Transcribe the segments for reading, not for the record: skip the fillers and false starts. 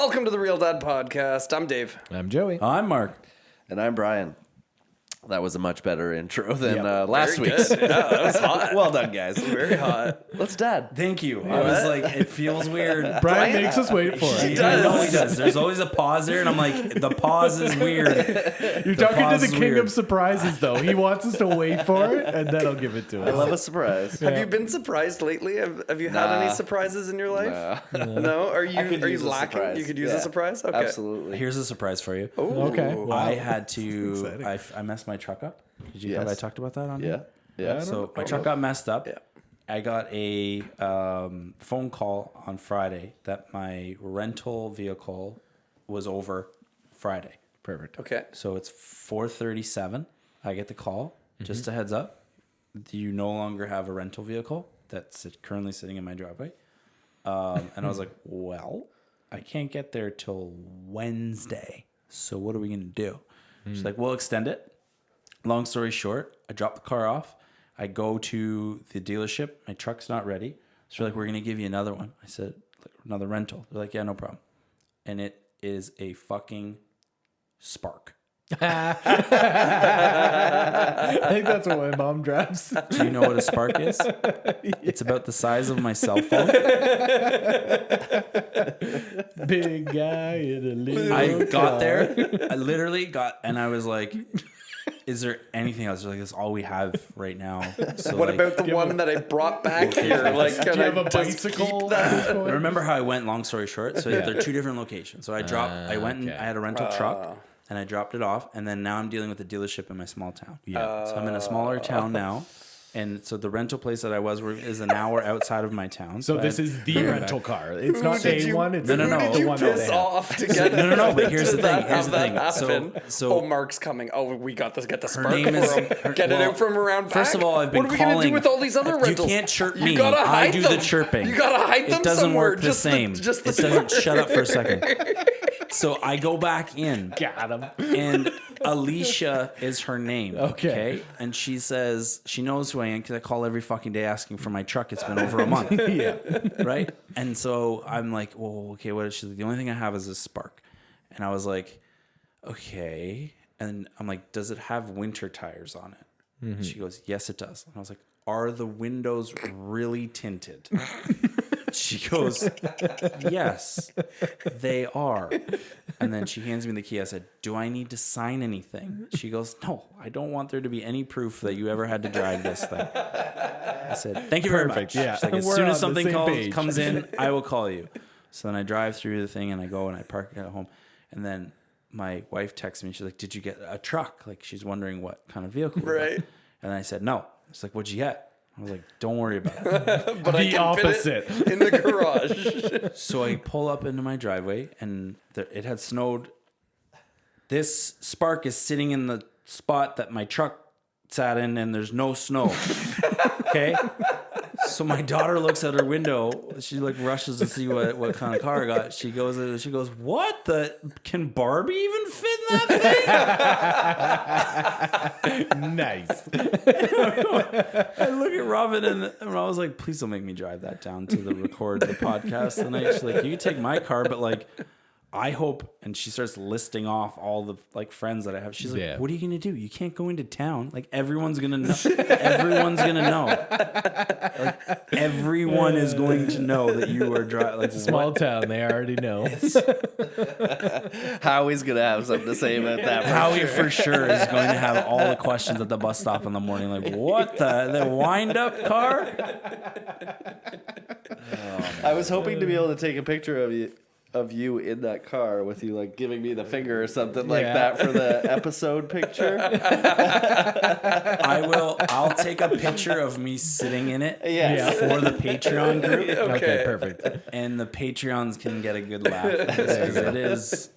Welcome to the Real Dad Podcast. I'm Dave. I'm Joey. I'm Mark. And I'm Brian. That was a much better intro than last Very week's. good. Yeah, that was hot. Well done, guys. Very hot. Let's Dad. Thank you. I was like, it feels weird. Brian makes us wait for He it. does. I know he does. There's always a pause there, and I'm like, the pause is weird. You're talking to pause the is king weird. of surprises, though. He wants us to wait for it, and then I'll give it to I us. love a surprise. Have you been surprised lately? Have you had any surprises in your life? No. Are you use a lacking? surprise. You could use a Yeah. surprise. Okay. Absolutely. Here's a surprise for you. Okay. Wow. I had to. exciting. I messed my truck up. Did you? Yes. Have I talked about that on Yeah. here? Yeah. So my truck got messed up. Yeah. I got a phone call on Friday that my rental vehicle was over Friday. Perfect. Okay. So it's 4:37. I get the call. Just a heads up. You no longer have a rental vehicle that's currently sitting in my driveway. And I was like, well, I can't get there till Wednesday. So what are we going to do? She's like, we'll extend it. Long story short, I drop the car off. I go to the dealership. My truck's not ready. So they're like, we're going to give you another one. I said, another rental. They're like, yeah, no problem. And it is a fucking Spark. I think that's what my mom drives. Do you know what a Spark is? It's about the size of my cell phone. Big guy in a little I got car. there. I literally got, and I was like, is there anything else? They're like, that's all we have right now. So What like, about the one that I brought back here? Like, Do can you have I a just bicycle? keep at this that? point? remember how I went, long story short? So they're two different locations. So I went and okay. I had a rental truck and I dropped it off. And then now I'm dealing with the dealership in my small town. Yeah. So I'm in a smaller town now. And so the rental place that I was is an hour outside of my town. So I this had- is the rental car. It's not did you- A1. It's No, no, no. the Who did you one that piss they have. off to get? No, but here's to the thing. that- Here's have the thing. that happen? So Mark's coming. Oh, we got this. Get the her spark name is. for him. Get it well, out from around back. First of all, I've been What are we calling. gonna do with all these other rentals? You can't chirp You me. gotta I hide do them. the chirping. You gotta hide them It doesn't somewhere. work the Just same. Just the It doesn't. spark. Shut up for a second. So I go back in, Got him. and Alicia is her name. Okay. And she says she knows who I am because I call every fucking day asking for my truck. It's been over a month. Yeah. Right? And so I'm like, well, okay, what is she? The only thing I have is a Spark. And I was like, okay. And I'm like, does it have winter tires on it? And she goes, yes, it does. And I was like, are the windows really tinted? She goes, yes, they are. And then she hands me the key. I said, do I need to sign anything? She goes, no, I don't want there to be any proof that you ever had to drive this thing. I said, thank you very Perfect, much. yeah. She's like, as We're soon on as the something same page. comes in, I will call you. So then I drive through the thing and I go and I park at home. And then my wife texts me. She's like, did you get a truck? Like, she's wondering what kind of vehicle. we got. Right. And I said, no. She's like, what'd you get? I was like, don't worry about it. But I The can fit opposite. it in the garage. So I pull up into my driveway and it had snowed. This Spark is sitting in the spot that my truck sat in and there's no snow. Okay. So my daughter looks at her window. She like rushes to see what kind of car I got. She goes, what the, can Barbie even fit in that thing? Nice. I look at Robin and I was like, please don't make me drive that down to record the podcast tonight. She's like, you can take my car, but like, I hope, and she starts listing off all the like friends that I have. She's like, Yeah. what are you going to do? You can't go into town. Like everyone's going to know. Everyone's going to know. Like, everyone is going to know that you are driving. Like Small town. They already know. Howie's going to have something to say about that. Howie for sure is going to have all the questions at the bus stop in the morning. Like, what the wind up car? I was hoping to be able to take a picture of you in that car with you like giving me the finger or something like Yeah. that for the episode picture. I'll take a picture of me sitting in it Yes. for the Patreon group. Okay, perfect. And the Patreons can get a good laugh.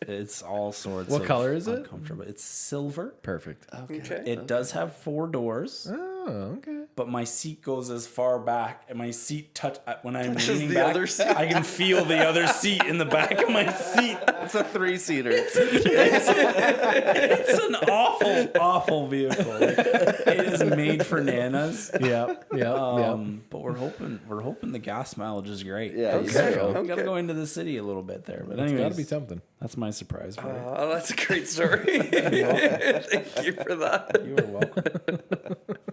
It's all sorts What of color is it? uncomfortable. It's silver. Perfect. Okay. It does have 4 doors. Oh, Oh, okay. but my seat goes as far back, and my seat when I'm Touches leaning the back, other seat. I can feel the other seat in the back of my seat. It's a 3-seater. It's an awful vehicle. Like, it is made for nanas. Yeah. But we're hoping the gas mileage is great. Yeah, you Okay. gotta go. We gotta go into the city a little bit there. But It's anyways, got to be something. that's my surprise for you. Oh, that's a great story. Thank you for that. You are welcome.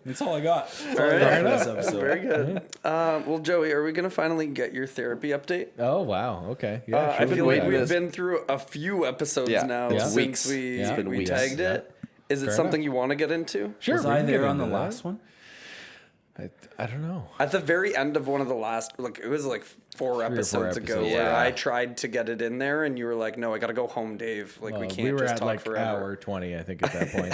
That's all I got. That's all I All got right. for this episode. Very good. Well, Joey, are we going to finally get your therapy update? Oh, wow. Okay. Yeah. I sure feel we like can. we've been through a few episodes Yeah. now Yeah. since Weeks. we, It's been we weeks. tagged it. Is it Fair something you want to get into? Sure. Was we I can get there on the into that. last one? I don't know. At the very end of one of the last, like it was like four episodes ago, episodes. where Yeah. I tried to get it in there, and you were like, "No, I got to go home, Dave. Like we can't we were just at talk like forever." hour 20, I think, at that point.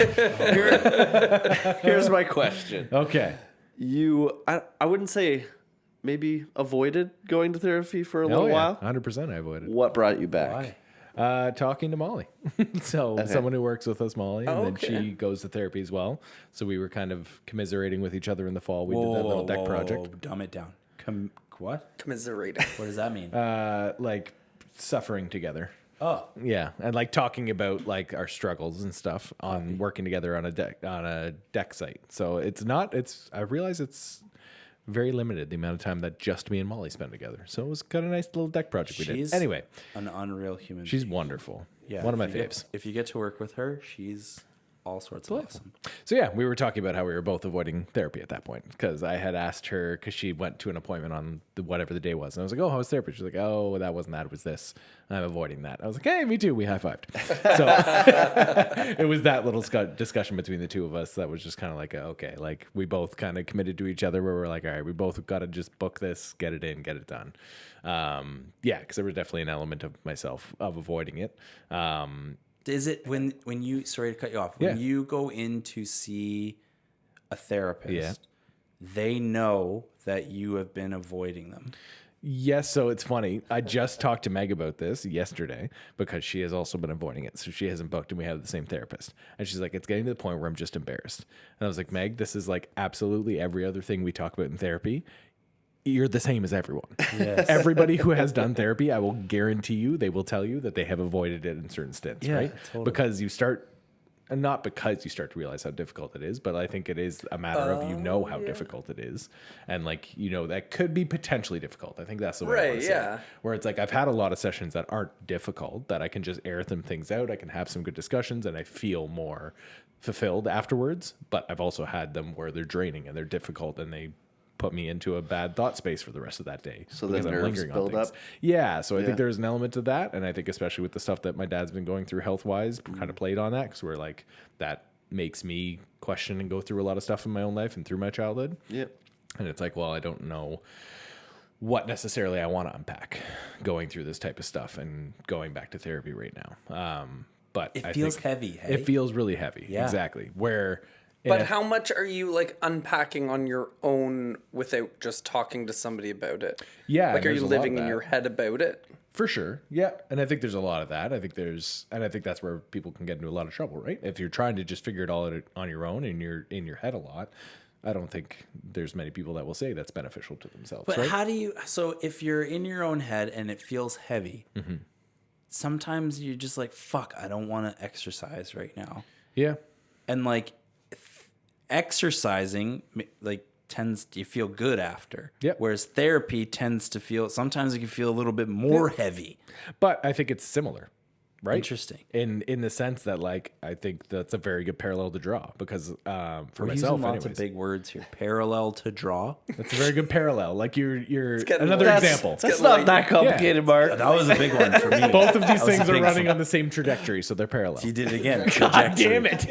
Here's my question. Okay. I wouldn't say maybe avoided going to therapy for a little while. 100% I avoided. What brought you back? Why? Talking to Molly. So someone who works with us, Molly, and then she goes to therapy as well. So we were kind of commiserating with each other in the fall. We did that little deck project. Dumb it down. What? Commiserate. What does that mean? Like suffering together. Oh, Yeah, and like talking about like our struggles and stuff on working together on a deck site. So I realize it's very limited the amount of time that just me and Molly spend together. So it was kind of a nice little deck project we She's did. Anyway, an unreal human. she's being. wonderful. Yeah, One of my if you get- faves. If you get to work with her, she's all sorts of awesome. So yeah, we were talking about how we were both avoiding therapy at that point because I had asked her because she went to an appointment on whatever the day was, and I was like, "Oh, how was therapy?" She's like, "Oh, that wasn't that. It was this. I'm avoiding that." I was like, "Hey, me too." We high fived. So it was that little discussion between the two of us that was just kind of like, okay, like we both kind of committed to each other where we're like, all right, we both got to just book this, get it in, get it done. Yeah, because there was definitely an element of myself of avoiding it. Is it when you, sorry to cut you off, when Yeah. you go in to see a therapist, Yeah. they know that you have been avoiding them? Yes, so it's funny. I just talked to Meg about this yesterday because she has also been avoiding it. So she hasn't booked and we have the same therapist. And she's like, it's getting to the point where I'm just embarrassed. And I was like, Meg, this is like absolutely every other thing we talk about in therapy. You're the same as everyone. Yes. Everybody who has done therapy, I will guarantee you, they will tell you that they have avoided it in certain stints, Yeah, right? totally. Because you start, and not because you start to realize how difficult it is, but I think it is a matter of how difficult it is. And like, that could be potentially difficult. I think that's the way I Right, want to say yeah. it. Where it's like, I've had a lot of sessions that aren't difficult, that I can just air them things out. I can have some good discussions and I feel more fulfilled afterwards. But I've also had them where they're draining and they're difficult and they put me into a bad thought space for the rest of that day. So the because I'm nerves lingering on build things. up? Yeah, so I Yeah. think there's an element to that, and I think especially with the stuff that my dad's been going through health-wise, Mm-hmm. kind of played on that, because we're like, that makes me question and go through a lot of stuff in my own life and through my childhood. Yep. And it's like, well, I don't know what necessarily I want to unpack going through this type of stuff and going back to therapy right now. But It I feels think heavy, hey? It feels really heavy. Yeah. Exactly. Where But how much are you like unpacking on your own without just talking to somebody about it? Yeah, Like, are there's you a lot of living in that. your head about it? For sure. Yeah. And I think there's a lot of that. I think that's where people can get into a lot of trouble, right? If you're trying to just figure it all out on your own and you're in your head a lot, I don't think there's many people that will say that's beneficial to themselves. But right? how do you, so if you're in your own head and it feels heavy, sometimes you're just like, fuck, I don't want to exercise right now. Yeah. And like exercising, like, you feel good after. Yep. Whereas therapy tends to feel, sometimes it can feel a little bit more heavy. But I think it's similar, right? Interesting. In the sense that, like, I think that's a very good parallel to draw because for We're myself, using lots anyways, of big words here. Parallel to draw. that's a very good parallel. Like you're getting another less. example. That's not that complicated, Mark. That was a big one for me. Both of these That was a things are big running one. on the same trajectory, so they're parallel. You did it again. God damn it!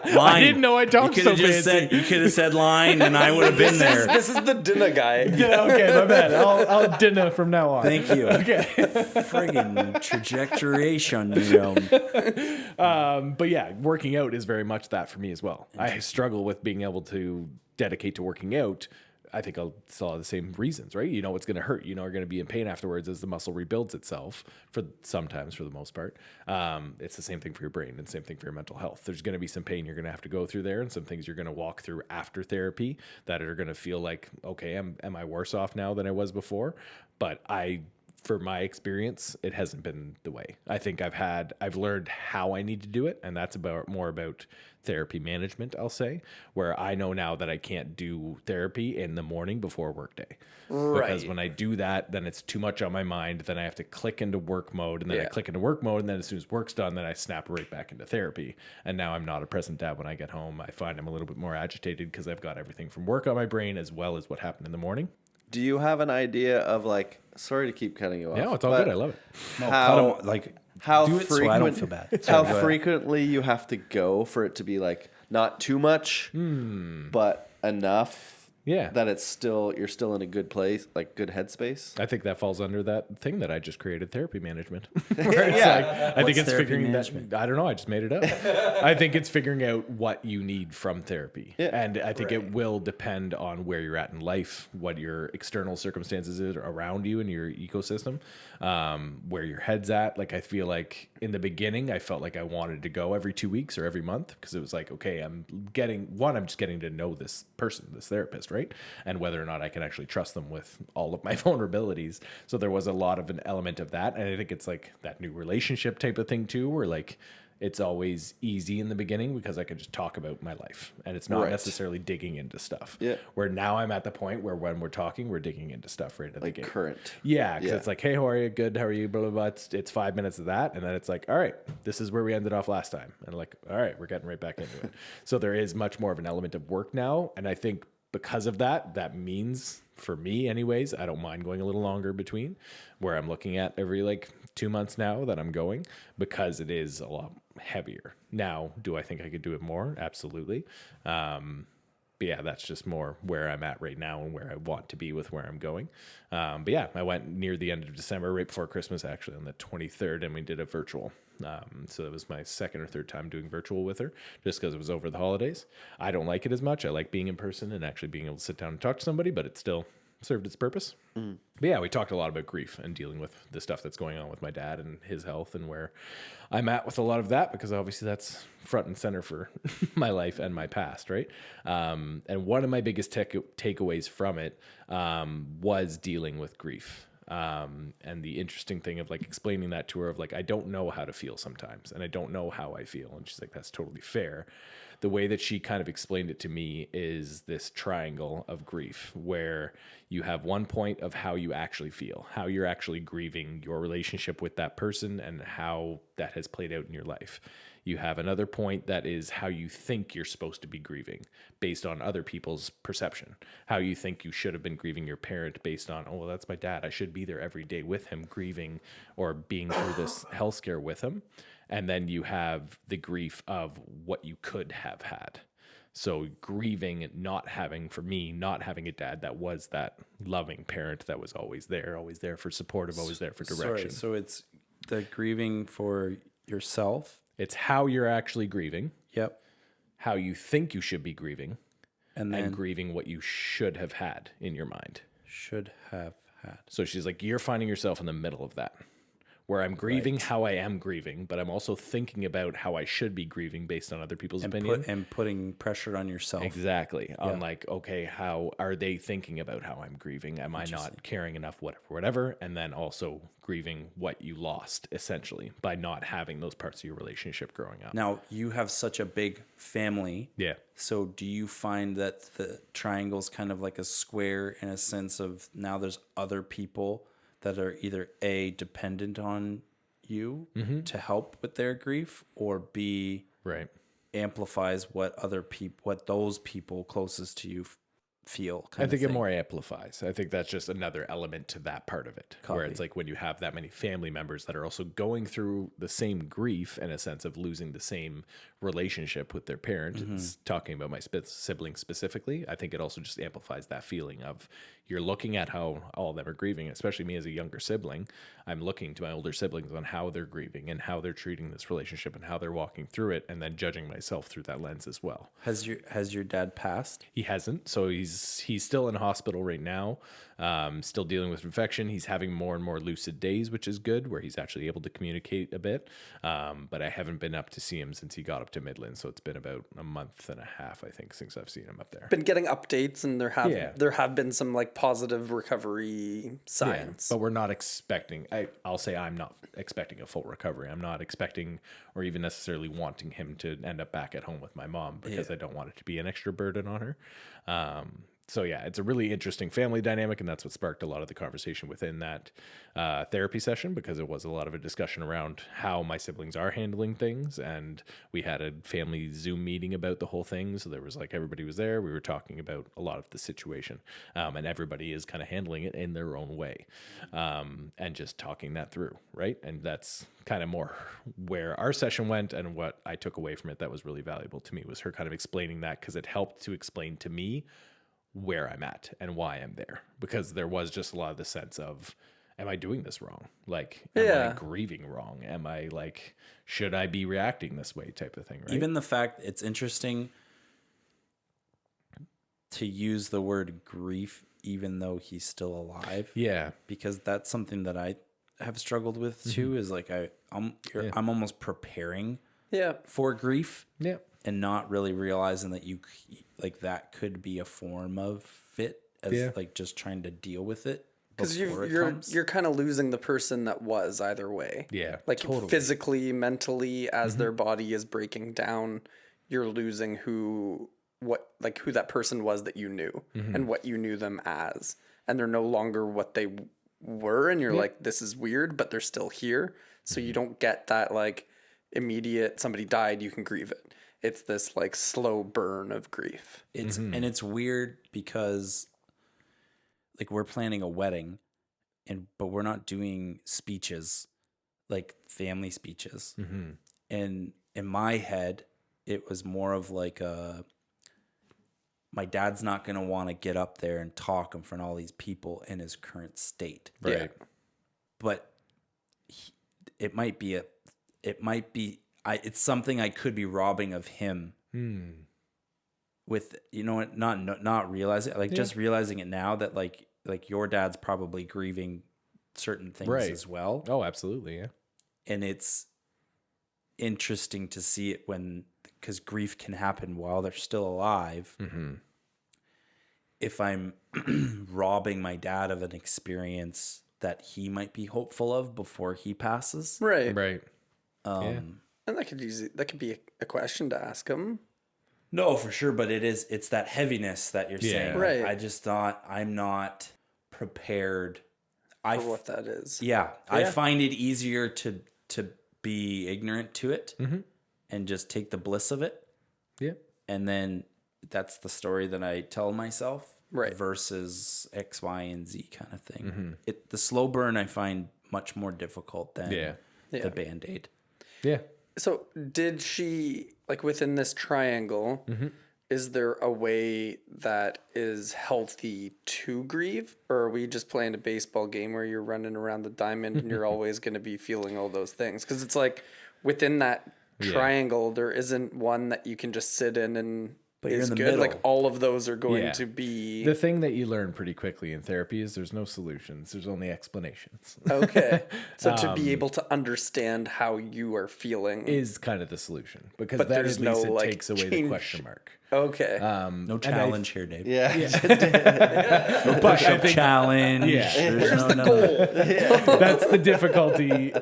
Line. I didn't know I talked you so could have just fancy. said, you could have said line, and I would have been there. This is the dinner guy. Yeah, okay, my bad. I'll dinner from now on. Thank you. Okay. Friggin' trajectoration, you know. But yeah, working out is very much that for me as well. I struggle with being able to dedicate to working out I think I'll still have the same reasons, right? You know, it's going to hurt. You know, you're going to be in pain afterwards as the muscle rebuilds itself for the most part. It's the same thing for your brain and same thing for your mental health. There's going to be some pain you're going to have to go through there and some things you're going to walk through after therapy that are going to feel like, okay, am I worse off now than I was before? But for my experience, it hasn't been the way. I think I've learned how I need to do it, and that's more about therapy management, I'll say, where I know now that I can't do therapy in the morning before workday. Right. Because when I do that, then it's too much on my mind. Then I have to click into work mode, and then I click into work mode, and then as soon as work's done, then I snap right back into therapy. And now I'm not a present dad when I get home. I find I'm a little bit more agitated because I've got everything from work on my brain as well as what happened in the morning. Do you have an idea of like? Sorry to keep cutting you off. Yeah, it's all good. I love it. No, How- cut 'em, like How do it so I don't frequent? feel bad. How Sorry, go ahead. frequently you have to go for it to be like not too much, but enough. Yeah. That you're still in a good place, like good headspace. I think that falls under that thing that I just created, therapy management. Where it's like, I think it's therapy figuring management? that. I don't know. I just made it up. I think it's figuring out what you need from therapy, Yeah. and I think it will depend on where you're at in life, what your external circumstances is around you and your ecosystem, where your head's at. Like I feel like in the beginning, I felt like I wanted to go every 2 weeks or every month because it was like, okay, I'm just getting to know this person, this therapist, right? And whether or not I can actually trust them with all of my vulnerabilities. So there was a lot of an element of that. And I think it's like that new relationship type of thing too, where like it's always easy in the beginning because I could just talk about my life and it's not Right. necessarily digging into stuff. Yeah. Where now I'm at the point where when we're talking, we're digging into stuff right at Like the gate. current. Yeah, because Yeah. it's like, hey, how are you? Good. How are you? Blah, blah, blah. It's 5 minutes of that. And then it's like, all right, this is where we ended off last time. And like, all right, we're getting right back into it. So there is much more of an element of work now. And I think because of that, that means for me anyways, I don't mind going a little longer between where I'm looking at every like 2 months now that I'm going because it is a lot heavier. Now, do I think I could do it more? Absolutely. But yeah, that's just more where I'm at right now and where I want to be with where I'm going. But yeah, I went near the end of December, right before Christmas, actually on the 23rd, and we did a virtual. So that was my second or third time doing virtual with her, just because it was over the holidays. I don't like it as much. I like being in person and actually being able to sit down and talk to somebody, but it still served its purpose. But yeah, we talked a lot about grief and dealing with the stuff that's going on with my dad and his health and where I'm at with a lot of that, because obviously that's front and center for my life and my past, right? And one of my biggest takeaways from it was dealing with grief. And the interesting thing of like explaining that to her of like, I don't know how to feel sometimes and I don't know how I feel. And she's like, that's totally fair. The way that she kind of explained it to me is this triangle of grief where you have one point of how you actually feel, how you're actually grieving your relationship with that person and how that has played out in your life. You have another point that is how you think you're supposed to be grieving based on other people's perception, how you think you should have been grieving your parent based on, oh, well, that's my dad. I should be there every day with him grieving or being through this health scare with him. And then you have the grief of what you could have had. So grieving not having a dad that was that loving parent that was always there for supportive, always there for direction. Sorry, so it's the grieving for yourself. It's how you're actually grieving, Yep. how you think you should be grieving, And then and grieving what you should have had in your mind. should have had. So she's like, you're finding yourself in the middle of that, where I'm grieving how I am grieving, but I'm also thinking about how I should be grieving based on other people's opinion. And putting pressure on yourself. Exactly. On like, okay, how are they thinking about how I'm grieving? Am I not caring enough? Whatever. And then also grieving what you lost essentially by not having those parts of your relationship growing up. Now, you have such a big family. Yeah. So do you find that the triangle's kind of like a square in a sense of now there's other people that are either A, dependent on you to help with their grief, or B, Right. amplifies what those people closest to you feel? I think it more amplifies. I think that's just another element to that part of it, where it's like when you have that many family members that are also going through the same grief in a sense of losing the same relationship with their parent. It's talking about my sibling specifically. I think it also just amplifies that feeling of you're looking at how all of them are grieving, especially me as a younger sibling. I'm looking to my older siblings on how they're grieving and how they're treating this relationship and how they're walking through it, and then judging myself through that lens as well. Has your dad passed? He hasn't, so he's he's still in hospital right now, still dealing with infection. He's having more and more lucid days, which is good, where he's actually able to communicate a bit. But I haven't been up to see him since he got up to Midland, so it's been about a month and a half, I think, since I've seen him up there. Been getting updates, and there have been some like positive recovery signs. But we're not expecting. I'll say I'm not expecting a full recovery. I'm not expecting or even necessarily wanting him to end up back at home with my mom because I don't want it to be an extra burden on her. So yeah, it's a really interesting family dynamic, and that's what sparked a lot of the conversation within that therapy session, because it was a lot of a discussion around how my siblings are handling things, and we had a family Zoom meeting about the whole thing. So there was like everybody was there. We were talking about a lot of the situation, and everybody is kind of handling it in their own way, and just talking that through, right? And that's kind of more where our session went, and what I took away from it that was really valuable to me was her kind of explaining that, because it helped to explain to me where I'm at and why I'm there, because there was just a lot of the sense of, am I doing this wrong? Like, am I grieving wrong? Am I like, should I be reacting this way type of thing, right? Even the fact, it's interesting to use the word grief, even though he's still alive. Yeah. Because that's something that I have struggled with too, is like, I'm almost preparing for grief. Yeah. And not really realizing that that could be a form of it, as like just trying to deal with it, because you're kind of losing the person that was either way. Yeah, like totally. Physically, mentally, as their body is breaking down, you're losing who that person was that you knew and what you knew them as, and they're no longer what they were, and you're like, this is weird, but they're still here. So you don't get that like immediate, somebody died, you can grieve it. It's this like slow burn of grief. And it's weird because like we're planning a wedding, but we're not doing speeches, like family speeches. And in my head, it was more of like my dad's not going to want to get up there and talk in front of all these people in his current state. Right. Yeah. But it might be it's something I could be robbing of him with, not realizing, like just realizing it now that like your dad's probably grieving certain things as well. Oh, absolutely. Yeah. And it's interesting to see it because grief can happen while they're still alive. If I'm robbing my dad of an experience that he might be hopeful of before he passes. Right. And that could be a question to ask him. No, for sure, but it's that heaviness that you're saying. Right. Like, I just thought I'm not prepared for what that is. Yeah. I find it easier to be ignorant to it and just take the bliss of it. Yeah. And then that's the story that I tell myself. Right. Versus X, Y, and Z kind of thing. The slow burn I find much more difficult than the Band-Aid. Yeah. So did she, like within this triangle, is there a way that is healthy to grieve? Or are we just playing a baseball game where you're running around the diamond and you're always going to be feeling all those things? Because it's like within that triangle, there isn't one that you can just sit in and but you're is in the good. middle. Like all of those are going to be... The thing that you learn pretty quickly in therapy is there's no solutions. There's only explanations. Okay. So to be able to understand how you are feeling... is kind of the solution. Because But then there's at least no, it like, takes away the change. question mark. Okay. No challenge here, Dave. Yeah. Push-up challenge. Yeah. Where's the goal? That's the difficulty.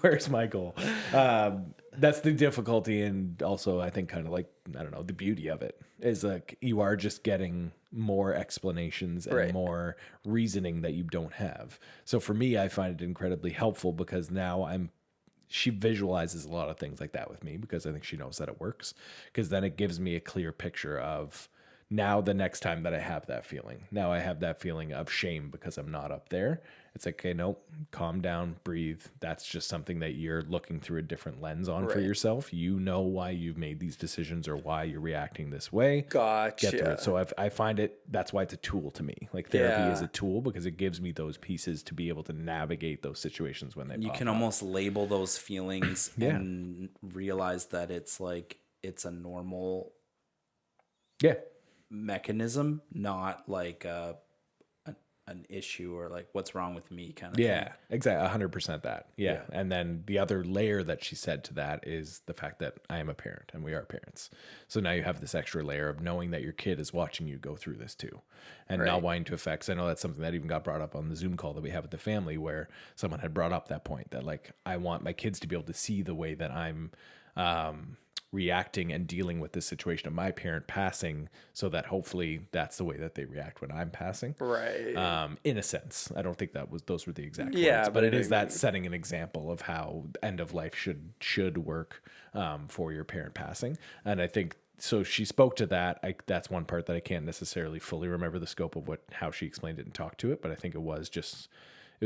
Where's my goal? That's the difficulty, and also I think kind of like, I don't know, the beauty of it is like you are just getting more explanations and more reasoning that you don't have. So for me, I find it incredibly helpful because now she visualizes a lot of things like that with me because I think she knows that it works, because then it gives me a clear picture of now the next time that I have that feeling. Now I have that feeling of shame because I'm not up there. It's like, okay, nope, calm down, breathe. That's just something that you're looking through a different lens on for yourself. You know why you've made these decisions or why you're reacting this way. Gotcha. Get through it. So I find that's why it's a tool to me. Like therapy is a tool because it gives me those pieces to be able to navigate those situations when they pop You can up. almost label those feelings and realize that it's like, it's a normal... Yeah. mechanism, not like an issue or like what's wrong with me kind of thing. Yeah, exactly. 100% that. Yeah. And then the other layer that she said to that is the fact that I am a parent and we are parents. So now you have this extra layer of knowing that your kid is watching you go through this too, and not wanting to affect. 'Cause I know that's something that even got brought up on the Zoom call that we have with the family, where someone had brought up that point that like, I want my kids to be able to see the way that I'm, reacting and dealing with the situation of my parent passing, so that hopefully that's the way that they react when I'm passing. Right. In a sense, I don't think those were the exact Yeah, words, but it but is I that mean- setting an example of how end of life should work for your parent passing. And I think so. She spoke to that. That's one part that I can't necessarily fully remember the scope of how she explained it and talked to it, but I think it was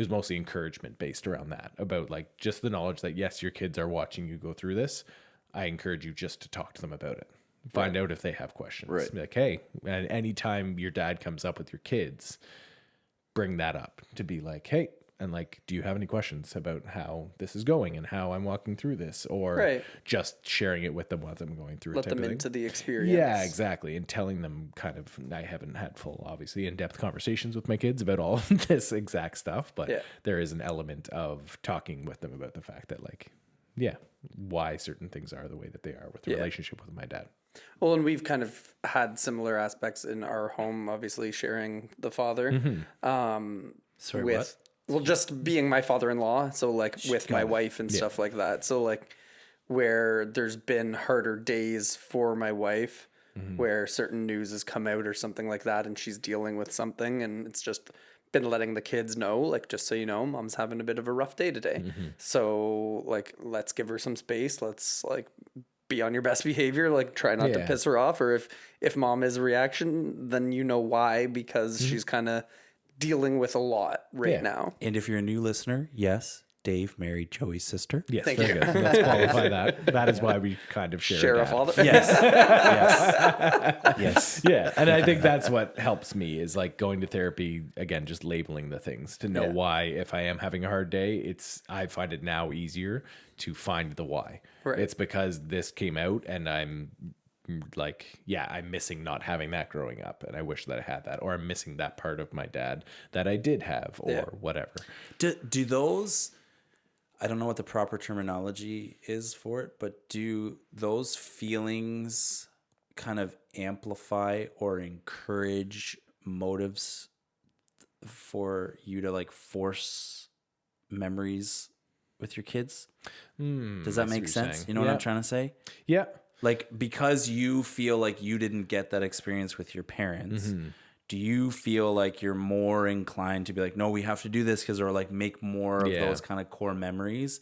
mostly encouragement based around that, about like just the knowledge that yes, your kids are watching you go through this. I encourage you just to talk to them about it. Find out if they have questions. Right. Be like, hey, and anytime your dad comes up with your kids, bring that up to be like, hey, and like, do you have any questions about how this is going and how I'm walking through this? Or Right. just sharing it with them while I'm going through Let it. them type of into thing. the experience. Yeah, exactly. And telling them kind of, I haven't had full, obviously, in-depth conversations with my kids about all of this exact stuff, but Yeah. there is an element of talking with them about the fact that like, yeah, why certain things are the way that they are with the relationship with my dad. Well, and we've kind of had similar aspects in our home, obviously sharing the father. Sorry, With well, just being my father-in-law, so like with my wife and stuff like that. So like where there's been harder days for my wife, where certain news has come out or something like that, and she's dealing with something, and it's just been letting the kids know, like, just so you know, mom's having a bit of a rough day today. So like, let's give her some space. Let's like be on your best behavior, like try not to Yeah. piss her off, or if mom is a reaction, then you know why, because she's kind of dealing with a lot right Yeah. now. And if you're a new listener, yes, Dave married Joey's sister. Yes, Thank very you. good. Let's qualify that. That is why we kind of Share a dad. father. Yes. Yes. Yes. Yeah, and I think that's what helps me is like going to therapy again, just labeling the things to know why. If I am having a hard day, I find it now easier to find the why. Right. It's because this came out, and I'm like, yeah, I'm missing not having that growing up, and I wish that I had that, or I'm missing that part of my dad that I did have, or whatever. Do those, I don't know what the proper terminology is for it, but do those feelings kind of amplify or encourage motives for you to like force memories with your kids? Does that I see make what you're sense? saying. You know what Yeah. I'm trying to say? Yeah. Like, because you feel like you didn't get that experience with your parents, do you feel like you're more inclined to be like, no, we have to do this because, or like make more of Yeah. those kind of core memories,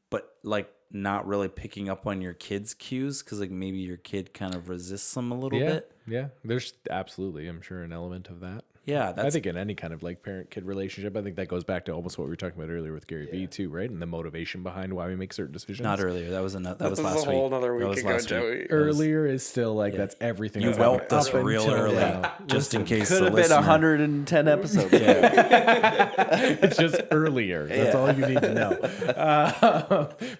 but like not really picking up on your kid's cues because like maybe your kid kind of resists them a little Yeah. bit? Yeah. There's absolutely, I'm sure, an element of that. Yeah, I that's think in any kind of like parent-kid relationship, I think that goes back to almost what we were talking about earlier with Gary Vee too, right? And the motivation behind why we make certain decisions. not earlier. That was last This is week. a whole other That week was ago, last week. Joey. Earlier is still like that's everything. You that's whelped happened us up real until early, now. just in case Could the have been listener. 110 episodes. It's just earlier. That's all you need to know.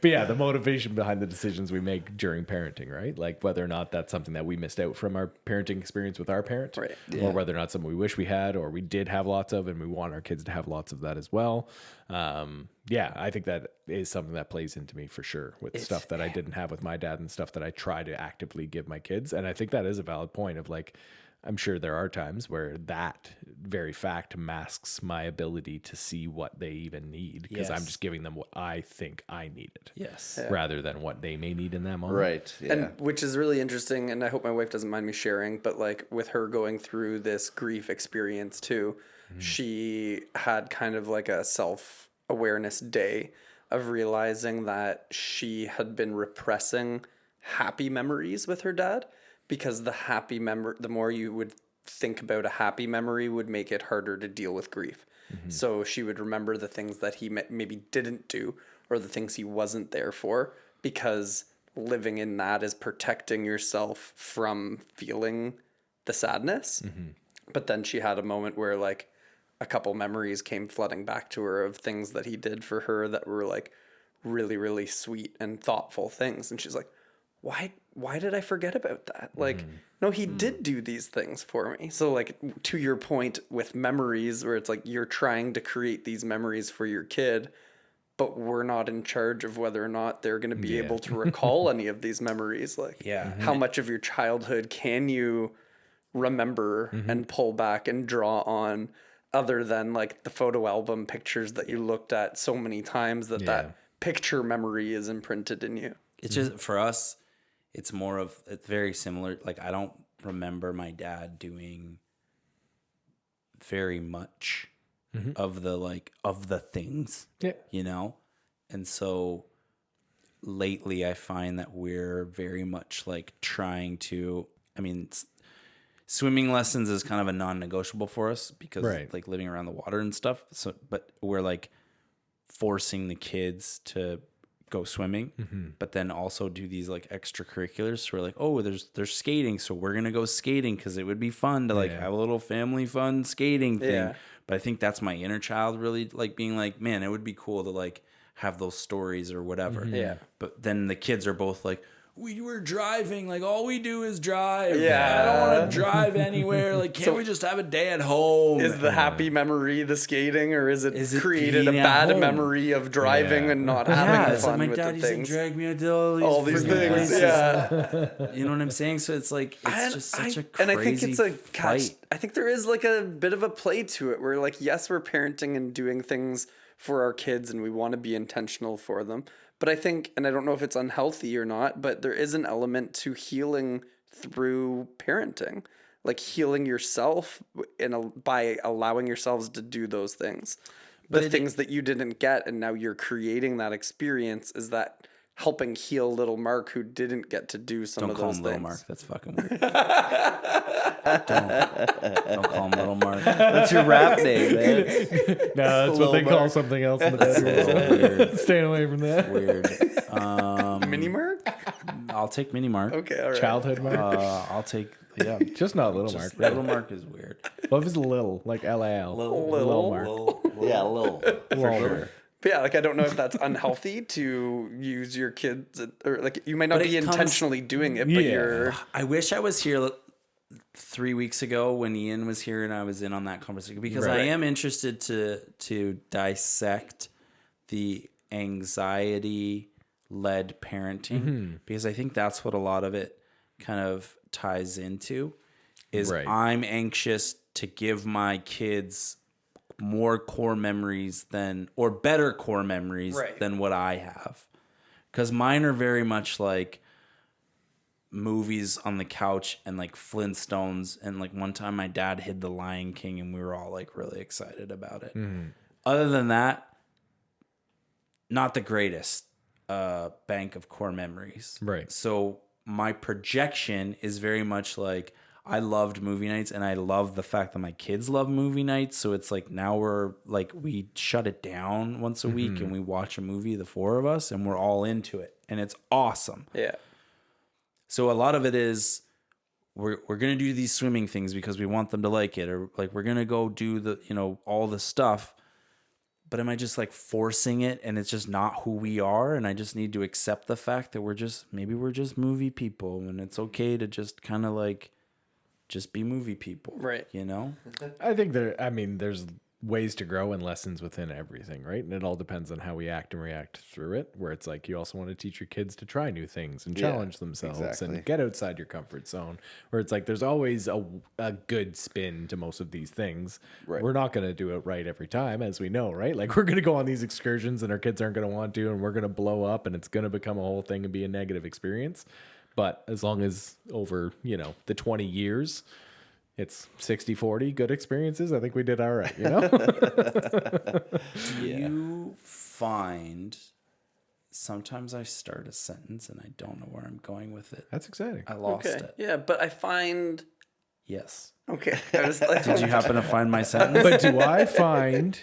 But yeah, the motivation behind the decisions we make during parenting, right? Like whether or not that's something that we missed out from our parenting experience with our parent, Right. or whether or not something we wish we had or we did have lots of, and we want our kids to have lots of that as well. Yeah, I think that is something that plays into me for sure with stuff that I didn't have with my dad and stuff that I try to actively give my kids. And I think that is a valid point of like, I'm sure there are times where that very fact masks my ability to see what they even need because I'm Yes. just giving them what I think I needed Yes. rather than what they may need in that moment. Right. Yeah. And which is really interesting, and I hope my wife doesn't mind me sharing, but like with her going through this grief experience too, she had kind of like a self-awareness day of realizing that she had been repressing happy memories with her dad because the more you would think about a happy memory would make it harder to deal with grief. So she would remember the things that he maybe didn't do or the things he wasn't there for because living in that is protecting yourself from feeling the sadness. But then she had a moment where like a couple memories came flooding back to her of things that he did for her that were like really, really sweet and thoughtful things. And she's like, why did I forget about that? Like No, he did do these things for me. So, like, to your point with memories, where it's like you're trying to create these memories for your kid, but we're not in charge of whether or not they're going to be able to recall any of these memories. Like, how much of your childhood can you remember and pull back and draw on, other than like the photo album pictures that you looked at so many times that picture memory is imprinted in you. It's just for us, it's very similar. Like, I don't remember my dad doing very much of the things, you know? And so lately I find that we're very much like trying to, swimming lessons is kind of a non-negotiable for us because like living around the water and stuff. So, but we're like forcing the kids to go swimming, but then also do these like extracurriculars. So we're like, oh, there's skating, so we're gonna go skating because it would be fun to like have a little family fun skating thing. Yeah. But I think that's my inner child really like being like, man, it would be cool to like have those stories or whatever. Yeah. But then the kids are both like, we were driving, like all we do is drive. Yeah. I don't want to drive anywhere. Like, can't we just have a day at home? Is the happy memory the skating, or is it created a bad memory of driving and not having fun like with the things? My dad used to drag me to all these things. Places. Yeah. You know what I'm saying? So it's like, it's just such a crazy and I think it's a fight. I think there is like a bit of a play to it where like, yes, we're parenting and doing things for our kids and we want to be intentional for them. But I think, and I don't know if it's unhealthy or not, but there is an element to healing through parenting, like healing yourself by allowing yourselves to do those things. The things that you didn't get, and now you're creating that experience, is that helping heal little Mark who didn't get to do some of those things. Don't call him little Mark. That's fucking weird. don't call him little Mark. That's your rap name, man. No, that's what they call something else in the bedroom. Weird. Staying away from that. Weird. Mini Mark? I'll take Mini Mark. Okay, all right. Childhood Mark? I'll take, just not little Mark. Right? Little Mark is weird. What if it's little, like L-A-L? Little Mark. Yeah, little. For sure. But yeah, like I don't know if that's unhealthy to use your kids, or like you might not be intentionally doing it, but you're. I wish I was here 3 weeks ago when Ian was here and I was in on that conversation, because I am interested to dissect the anxiety led parenting, because I think that's what a lot of it kind of ties into is I'm anxious to give my kids more core memories better core memories than what I have. Because mine are very much like movies on the couch and like Flintstones. And like one time my dad hid The Lion King and we were all like really excited about it. Other than that, not the greatest bank of core memories. Right. So my projection is very much like, I loved movie nights and I love the fact that my kids love movie nights. So it's like now we're like, we shut it down once a week and we watch a movie, the four of us, and we're all into it. And it's awesome. Yeah. So a lot of it is we're going to do these swimming things because we want them to like it, or like we're going to go do the, all the stuff. But am I just like forcing it and it's just not who we are? And I just need to accept the fact that maybe we're just movie people and it's okay to just kind of like, just be movie people, right? I think there's ways to grow and lessons within everything, right? And it all depends on how we act and react through it, where it's like you also want to teach your kids to try new things and challenge themselves and get outside your comfort zone, where it's like there's always a good spin to most of these things. Right. We're not going to do it right every time, as we know, right? Like we're going to go on these excursions and our kids aren't going to want to, and we're going to blow up and it's going to become a whole thing and be a negative experience. But as long as over, the 20 years, it's 60-40 good experiences, I think we did all right, Do you find sometimes I start a sentence and I don't know where I'm going with it? That's exciting. I lost it. Yeah, but I find... Yes. Okay. I was like... Did you happen to find my sentence? But do I find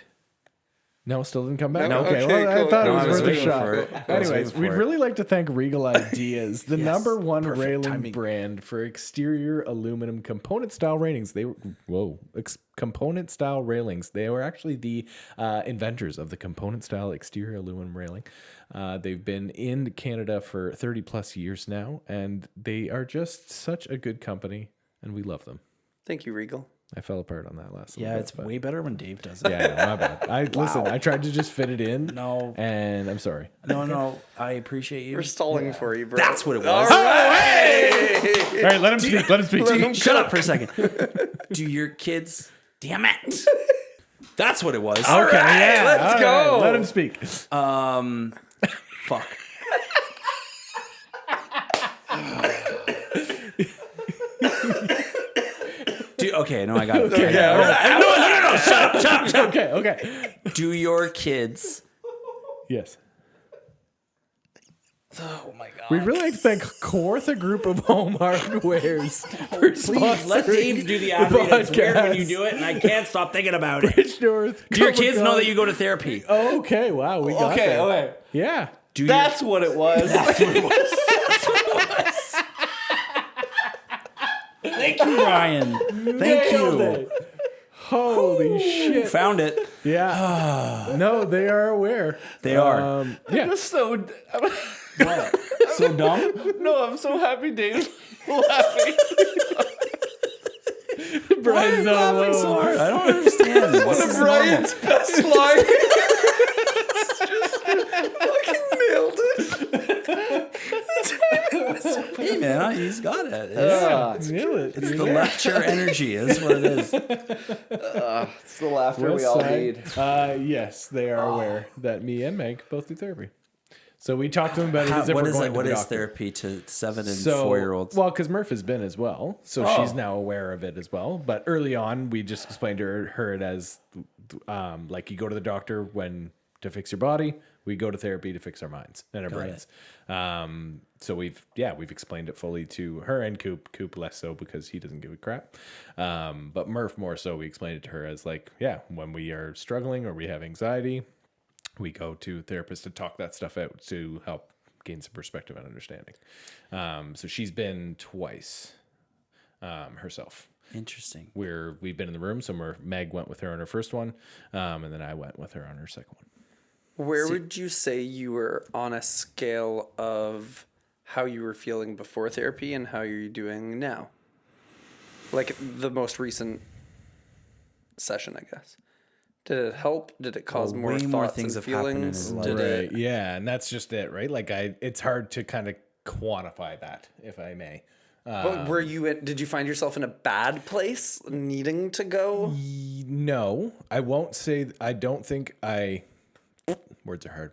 No, still didn't come back. No? Okay, Okay, well, I cool. thought No, it I was was worth a waiting shot. for it. I was Anyways, waiting we'd for it. really like to thank Regal Ideas, the Yes, number one perfect railing timing. brand for exterior aluminum component style railings. Component style railings. They were actually the inventors of the component style exterior aluminum railing. They've been in Canada for 30 plus years now, and they are just such a good company, and we love them. Thank you, Regal. I fell apart on that last. Yeah, little it's bit, but- way better when Dave does it. Yeah, no, my bad. Listen. I tried to just fit it in. No. And I'm sorry. No, I appreciate you. We're stalling for you, bro. That's what it was. All right. All right, let him speak. Let him speak. Shut up for a second. Do your kids? Damn it! That's what it was. Okay, right, yeah, let's all go. Let him speak. Fuck. Okay, no, I got it. Okay, yeah, all right. No, shut up. Okay. Do your kids? Yes. Oh my god. We'd really like to thank Cortha Group of Home Hardwares for Please let Dave do the ad read. It's weird when you do it, and I can't stop thinking about it. Bridge North. Do your kids know that you go to therapy? Okay, wow, we got there. Okay. Yeah. That's what it was. Thank you, Ryan. Thank Nailed you. it. Holy shit. Found it. Yeah. No, they are aware. They are. Yeah. I'm so So dumb. no, I'm so happy Dave's laughing. Brian's all Laughing so alone. hard. I don't understand. This is Brian's best line. Fucking nailed it. Hey man, he's got it. Nail it. It's the left chair energy. Is what it is. It's the laughter West we all side. need. Yes, they are aware that me and Meg both do therapy. So we talked to them about it as if What we're is going it? to What the is doctor. therapy to 7 and So, 4-year-olds? well, because Murph has been as well, so Oh. she's now aware of it as well. But early on, we just explained to her it as like you go to the doctor to fix your body. We go to therapy to fix our minds and our brains. So we've explained it fully to her and Coop less so because he doesn't give a crap. But Murph more so. We explained it to her as like, yeah, when we are struggling or we have anxiety, we go to therapists to talk that stuff out to help gain some perspective and understanding. So she's been twice herself. Interesting. We've been in the room. So Meg went with her on her first one, and then I went with her on her second one. Where would you say you were on a scale of how you were feeling before therapy and how you're doing now? Like the most recent session, I guess. Did it help? Did it cause more way thoughts more things and have happened in feelings? his life. Did it? Right. Yeah, and that's just it, right? Like it's hard to kind of quantify that, if I may. But were you? Did you find yourself in a bad place, needing to go? No, I won't say. I don't think I. Words are hard.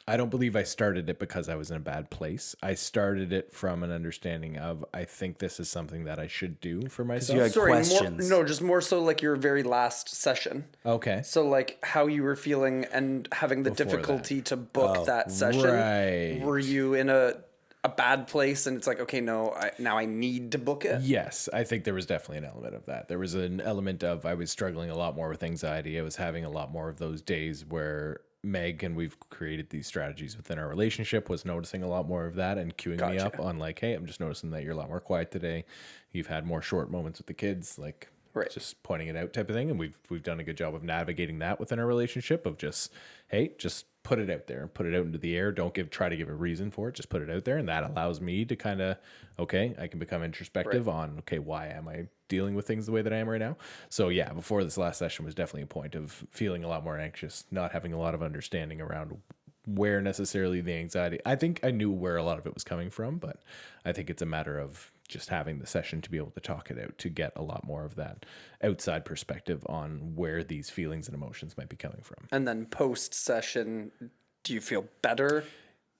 I don't believe I started it because I was in a bad place. I started it from an understanding of I think this is something that I should do for myself. you had questions. Just more so like your very last session. Okay. So like how you were feeling and having the Before difficulty to book that session. right. Were you in a bad place and it's like, okay, no, now I need to book it? Yes, I think there was definitely an element of that. There was an element of I was struggling a lot more with anxiety. I was having a lot more of those days where Meg, and we've created these strategies within our relationship, was noticing a lot more of that and queuing me up on like, hey, I'm just noticing that you're a lot more quiet today. You've had more short moments with the kids, like Right. just pointing it out type of thing. And we've done a good job of navigating that within our relationship of just, hey, just put it out there, put it out into the air. Don't try to give a reason for it. Just put it out there. And that allows me to kind of, okay, I can become introspective on, okay, why am I dealing with things the way that I am right now? So yeah, before this last session was definitely a point of feeling a lot more anxious, not having a lot of understanding around where necessarily the anxiety. I think I knew where a lot of it was coming from, but I think it's a matter of just having the session to be able to talk it out, to get a lot more of that outside perspective on where these feelings and emotions might be coming from. And then post session, do you feel better?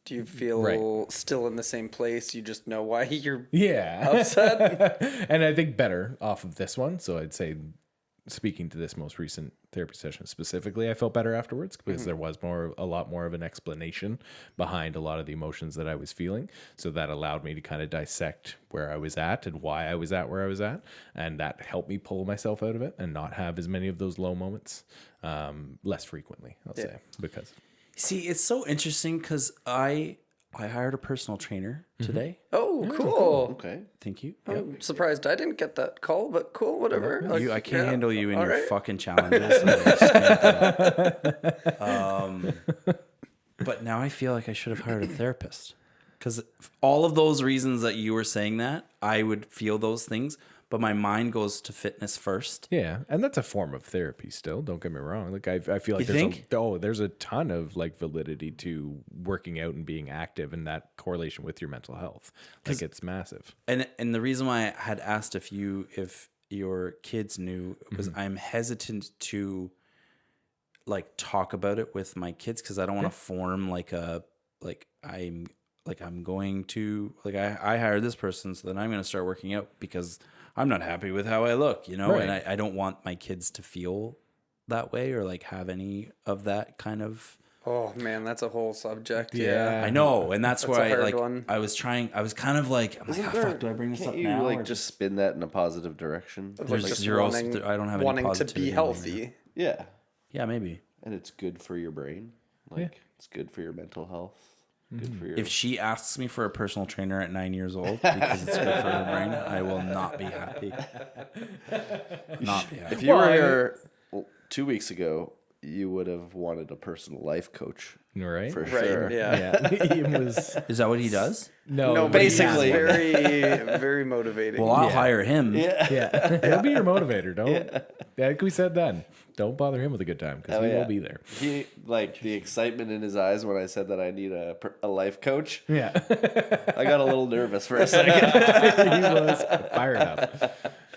Do you feel Right. still in the same place? You just know why you're Yeah. upset? And I think better off of this one. So I'd say speaking to this most recent therapy session specifically, I felt better afterwards because there was a lot more of an explanation behind a lot of the emotions that I was feeling. So that allowed me to kind of dissect where I was at and why I was at where I was at. And that helped me pull myself out of it and not have as many of those low moments less frequently, I'll say, because. See, it's so interesting because I hired a personal trainer today. Oh, cool. Okay. Thank you. I'm surprised I didn't get that call, but cool, whatever. Like, I can't handle you and All your right. fucking challenges. So I just can't do it. But now I feel like I should have hired a therapist because all of those reasons that you were saying that I would feel those things, but my mind goes to fitness first. Yeah, and that's a form of therapy still. Don't get me wrong. Like I feel like You there's a ton of like validity to working out and being active and that correlation with your mental health. Like it's massive. And the reason why I had asked if your kids knew was I'm hesitant to like talk about it with my kids because I don't want to form I'm going to I hired this person, so then I'm going to start working out because I'm not happy with how I look, you know, Right. and I don't want my kids to feel that way or like have any of that kind of. Oh man, that's a whole subject. Yeah. Yeah. I know, and that's That's why a hard like one. I was kind of like, I'm like, Isn't oh, there- fuck, do I bring this can't up you now? like or just spin that in a positive direction? There's Like zero. wanting- I don't have any wanting to positivity be in me right healthy. Yeah. Yeah, maybe. And it's good for your brain. Like it's good for your mental health. Good for your If she asks me for a personal trainer at 9 years old because it's good for her brain, I will not be happy. Not be happy. If you were here 2 weeks ago, you would have wanted a personal life coach Right? for Right. sure. Yeah. Yeah. He was Is that what he does? No, but he basically, has one. very, very motivating. Well, I'll Yeah. hire him. Yeah. He'll be your motivator. Don't. Yeah. Like we said then. Don't bother him with a good time because Oh, he yeah. will be there. He like the excitement in his eyes when I said that I need a life coach. Yeah. I got a little nervous for a second. He was fired up.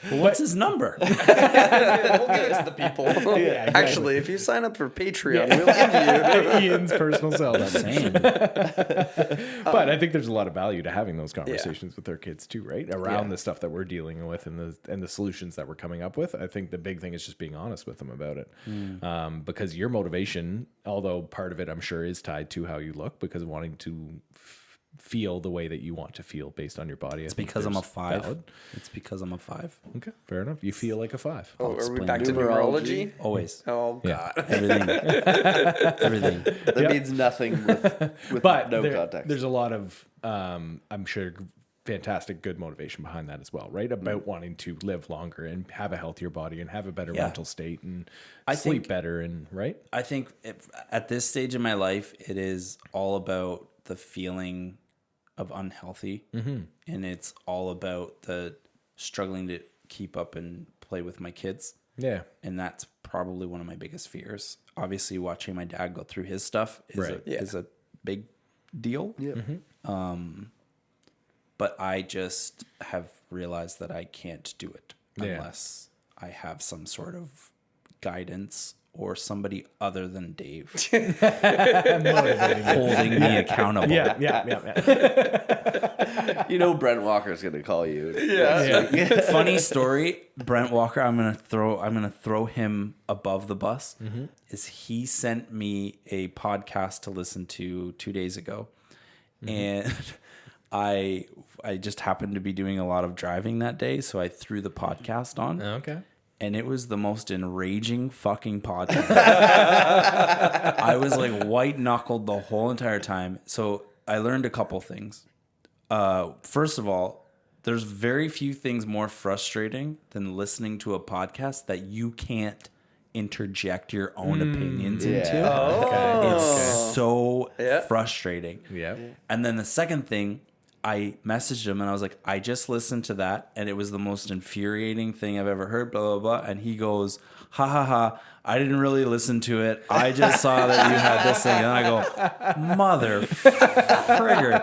Well, what's his number? We'll give it to the people. exactly. Actually, if you sign up for Patreon, we'll give you. Ian's personal cell number. Same. But I think there's a lot of value to having those conversations with our kids too, right? Around the stuff that we're dealing with and the solutions that we're coming up with. I think the big thing is just being honest with them about it. Because your motivation, although part of it I'm sure is tied to how you look, because wanting to feel the way that you want to feel based on your body. It's because I'm a 5. It's because I'm a 5. Okay, fair enough. You feel like a 5. Oh, are we explain back to numerology. numerology? Always. Oh, Yeah. God. Everything. Everything. That means nothing with But no context. there's a lot of, I'm sure, fantastic, good motivation behind that as well, right? About wanting to live longer and have a healthier body and have a better Yeah. mental state and I sleep think- better and right? I think at this stage in my life, it is all about the feeling of unhealthy. And it's all about the struggling to keep up and play with my kids. Yeah. And that's probably one of my biggest fears. Obviously, watching my dad go through his stuff Right. is a big deal. Yeah. But I just have realized that I can't do it Yeah. unless I have some sort of guidance or somebody other than Dave holding me accountable. Yeah. You know Brent Walker's gonna call you. Yeah. Funny story, Brent Walker, I'm gonna throw him above the bus. Is he sent me a podcast to listen to 2 days ago, and I just happened to be doing a lot of driving that day, so I threw the podcast on. Okay. And it was the most enraging fucking podcast. I was like white knuckled the whole entire time. So I learned a couple things. First of all, there's very few things more frustrating than listening to a podcast that you can't interject your own opinions into. It's so frustrating. Yeah. And then the second thing, I messaged him and I was like, I just listened to that and it was the most infuriating thing I've ever heard, blah, blah, blah. And he goes, ha, ha, ha. I didn't really listen to it. I just saw that you had this thing. And I go, mother frigger.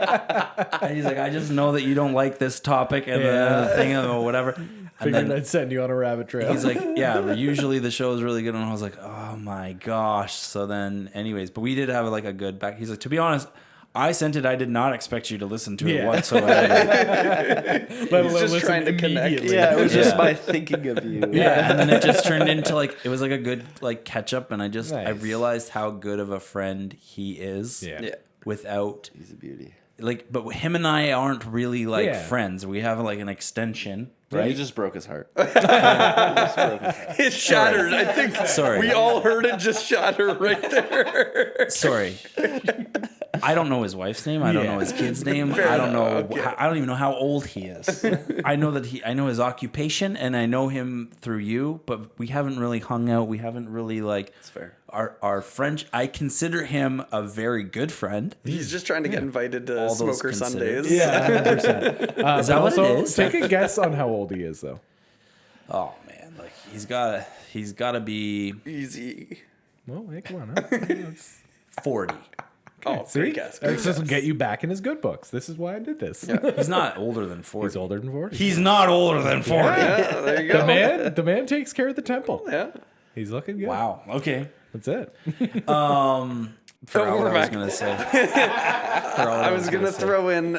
And he's like, I just know that you don't like this topic and the thing or whatever. And Figured then I'd send you on a rabbit trail. he's like, yeah, usually the show is really good. And I was like, oh my gosh. So then anyways, but we did have like a good back. He's like, to be honest, I sent it. I did not expect you to listen to it Yeah. whatsoever. Let alone just listen trying to connect. immediately. Yeah, it was just Yeah. my thinking of you. Yeah, and then it just turned into like it was like a good like catch up, and I Nice. realized how good of a friend he is. Yeah. Yeah. Without He's a beauty. like, but him and I aren't really like Yeah. friends. We have like an extension, Right? right? You just broke his heart. It shattered. I think Sorry. we all heard it just shatter right there. Sorry. I don't know his wife's name. I don't know his kid's name. I don't know. Okay. I don't even know how old he is. I know that I know his occupation, and I know him through you. But we haven't really hung out. We haven't really like. That's fair. Our French. I consider him a very good friend. He's just trying to get invited to All those Smoker considered. Sundays. Yeah, 100%. Is that what it also, is? take a guess on how old he is, though. Oh man, like he's got to be Easy. Well, hey, come on. Huh? 40. Oh, See? great guess. This will get you back in his good books. This is why I did this. He's not older than 40. He's older than 40. He's not older than 40. Yeah, there you go. The man takes care of the temple. Yeah. He's looking good. Wow. Okay. That's it. For Oh, all we're I was back. gonna say. I was gonna throw in.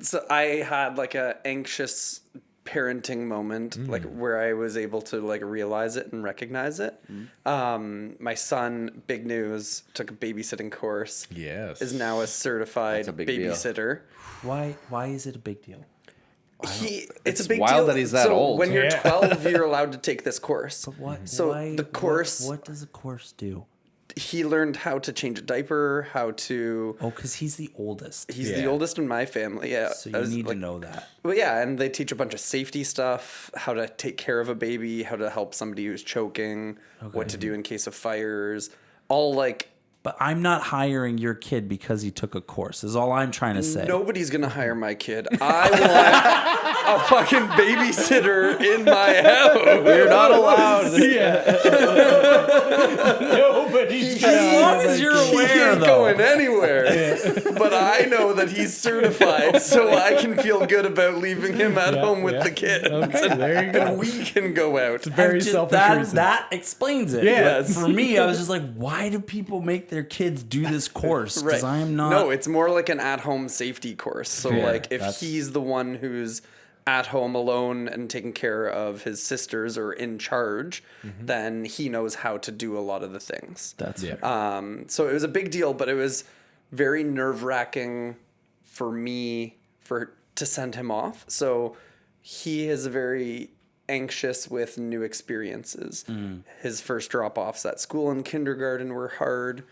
So I had like a anxious parenting moment, like where I was able to like realize it and recognize it. My son, big news, took a babysitting course. Yes. Is now a certified That's a big deal. babysitter. Why is it a big deal? It's a big wild deal. that he's that so old. When you're Yeah. 12, you're allowed to take this course. What? So the course, What does a course do? he learned how to change a diaper, how to. Oh, because he's the oldest. He's Yeah. the oldest in my family. Yeah. So I you was, need to like, know that. Well, yeah, and they teach a bunch of safety stuff, how to take care of a baby, how to help somebody who's choking, what to do in case of fires, all like. But I'm not hiring your kid because he took a course. Is all I'm trying to say. Nobody's gonna hire my kid. I want a fucking babysitter in my house. You're not allowed. Nobody's As long as you're He aware, ain't though. going anywhere. But I know that he's certified, so I can feel good about leaving him at home with the kids. Okay, there you go. And we can go out. Very Just selfish that, reasons. that explains it. Yeah. But for me, I was just like, why do people make their kids do this course? Because I'm not. No, it's more like an at-home safety course. So, Fair. like, if That's- he's the one who's at home alone and taking care of his sisters or in charge, then he knows how to do a lot of the things. That's fair. So it was a big deal, but it was very nerve-wracking for me to send him off. So he is very anxious with new experiences. His first drop-offs at school and kindergarten were hard.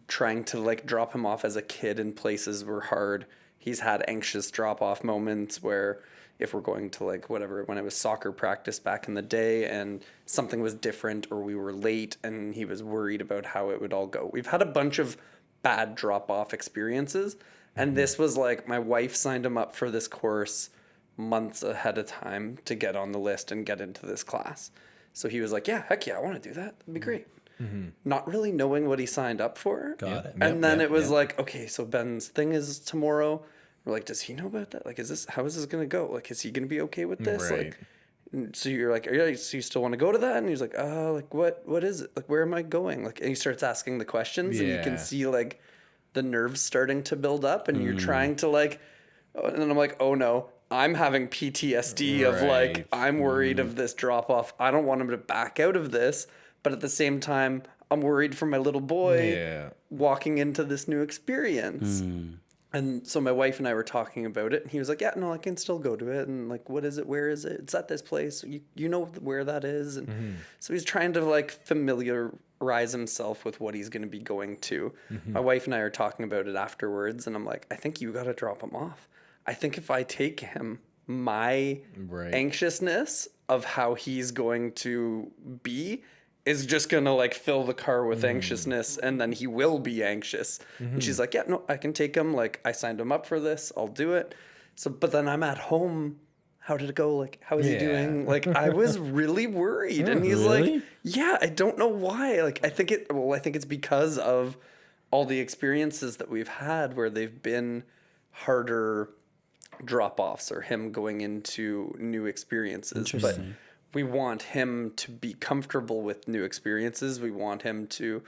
Trying to like drop him off as a kid in places were hard. He's had anxious drop-off moments where if we're going to like whatever, when it was soccer practice back in the day and something was different or we were late and he was worried about how it would all go. We've had a bunch of bad drop-off experiences. And this was like, my wife signed him up for this course months ahead of time to get on the list and get into this class. So he was like, yeah, heck yeah, I want to do that. That'd be great. Not really knowing what he signed up for. Got it. And then it was like, okay, so Ben's thing is tomorrow. We're like, does he know about that? Like, how is this going to go? Like, is he going to be okay with this? Right. Like, and so you're like, so you still want to go to that? And he's like, like what is it? Like, where am I going? Like, and he starts asking the questions and you can Yeah. see like the nerves starting to build up and you're trying to like, and then I'm like, oh no, I'm having PTSD of like, Right. I'm worried of this drop off. I don't want him to back out of this. But at the same time, I'm worried for my little boy Yeah. walking into this new experience. And so my wife and I were talking about it, and he was like, yeah, no, I can still go to it. And like, what is it? Where is it? It's at this place. You know where that is. And so he's trying to like familiarize himself with what he's going to be going to. My wife and I are talking about it afterwards, and I'm like, I think you got to drop him off. I think if I take him, my Right. anxiousness of how he's going to be is just gonna like fill the car with anxiousness, and then he will be anxious. And she's like, yeah, no, I can take him. Like, I signed him up for this. I'll do it. So, but then I'm at home. How did it go? Like, how is he Yeah. doing? Like, I was really worried. And he's really? like, yeah, I don't know why. Like, I think it's because of all the experiences that we've had where they've been harder drop-offs or him going into new experiences. But we want him to be comfortable with new experiences. We want him to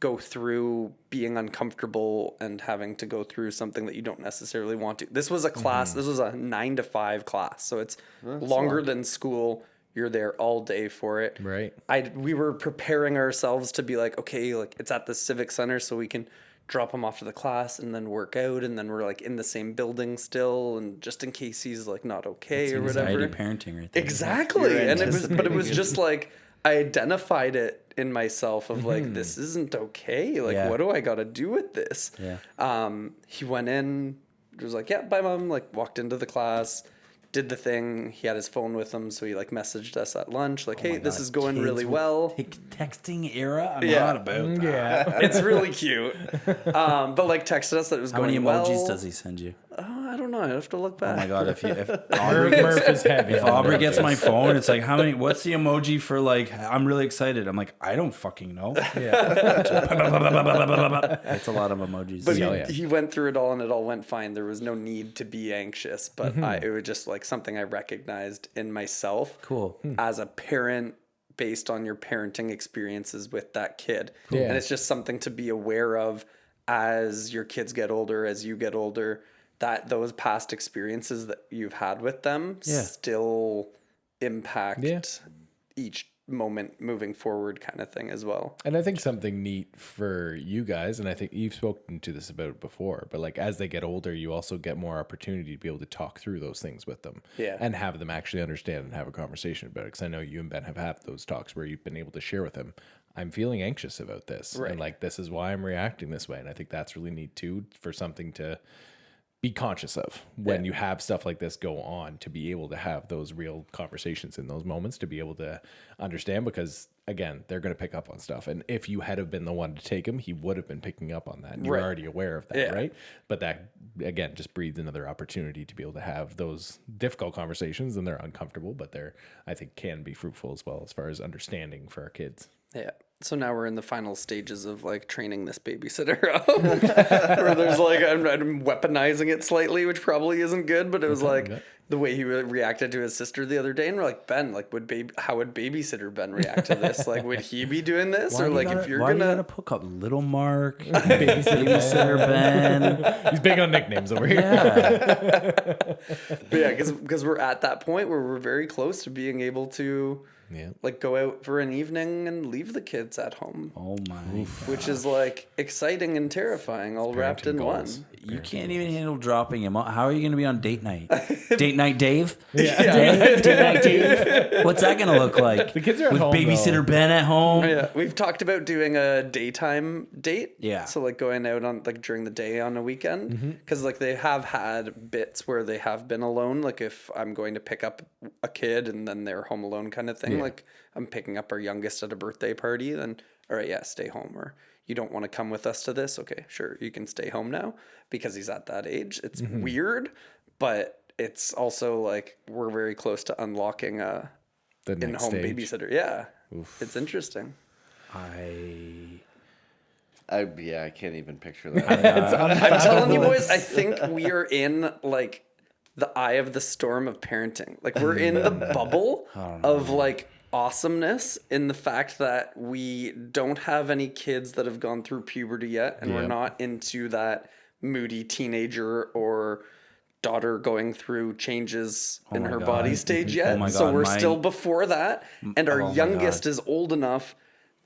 go through being uncomfortable and having to go through something that you don't necessarily want to. This was a class, this was a 9 to 5 class. So it's longer than school. You're there all day for it. Right. We were preparing ourselves to be like, okay, like it's at the civic center so we can drop him off to the class and then work out, and then we're like in the same building still, and just in case he's like not okay or whatever. Parenting right there. Exactly. And it was just like I identified it in myself of like, this isn't okay. Like, what do I got to do with this? Yeah. He went in, was like, yeah, bye mom, like walked into the class, did the thing. He had his phone with him, so he like messaged us at lunch, like, hey, this is going really well. Texting era? I'm not about that. Yeah. It's really cute. But like texted us that it was How going many well. emojis does he send you? I don't know. I have to look back. Oh my god! If Aubrey gets, Murph is heavy. if Aubrey gets my phone, it's like, how many? What's the emoji for like? I'm really excited. I'm like, I don't fucking know. Yeah. It's a lot of emojis. But he went through it all and it all went fine. There was no need to be anxious, but it was just like something I recognized in myself. Cool. As a parent, based on your parenting experiences with that kid. Cool. And it's just something to be aware of as your kids get older, as you get older, that those past experiences that you've had with them still impact each moment moving forward kind of thing as well. And I think something neat for you guys, and I think you've spoken to this about before, but like as they get older, you also get more opportunity to be able to talk through those things with them and have them actually understand and have a conversation about it. Because I know you and Ben have had those talks where you've been able to share with him, I'm feeling anxious about this. Right. And like, this is why I'm reacting this way. And I think that's really neat too, for something to be conscious of when you have stuff like this go on, to be able to have those real conversations in those moments, to be able to understand, because again, they're going to pick up on stuff. And if you had have been the one to take him, he would have been picking up on that. And you're already aware of that, right? But that, again, just breathes another opportunity to be able to have those difficult conversations, and they're uncomfortable, but they're, I think, can be fruitful as well as far as understanding for our kids. Yeah. So now we're in the final stages of like training this babysitter up, where there's like, I'm weaponizing it slightly, which probably isn't good, but it was like the way he reacted to his sister the other day, and we're like, Ben, like, how would babysitter Ben react to this? Like, would he be doing this? Or like, if you're why gonna you gotta hook up Little Mark, babysitter Ben? He's big on nicknames over here. But yeah, because we're at that point where we're very close to being able to like go out for an evening and leave the kids at home. Oh my! Which is like exciting and terrifying, all wrapped in goals. one. You can't even handle dropping him. How are you going to be on date night? Date night, Dave. Yeah. Date night, Dave. What's that going to look like? The kids are at with home, babysitter though. Ben at home. Yeah, we've talked about doing a daytime date. Yeah. So like going out on like during the day on a weekend, because like they have had bits where they have been alone. Like if I'm going to pick up a kid and then they're home alone kind of thing. Like I'm picking up our youngest at a birthday party, then all right, yeah, stay home. Or you don't want to come with us to this? Okay, sure, you can stay home now because he's at that age. It's weird, but it's also like we're very close to unlocking a The next in-home stage. babysitter. Yeah, it's interesting. I can't even picture that. I'm telling you boys, I think we are in like the eye of the storm of parenting. Like we're in the bubble of like awesomeness in the fact that we don't have any kids that have gone through puberty yet, and we're not into that moody teenager or daughter going through changes in her body stage yet. my So God, we're mine- still before that, and our my youngest God. is old enough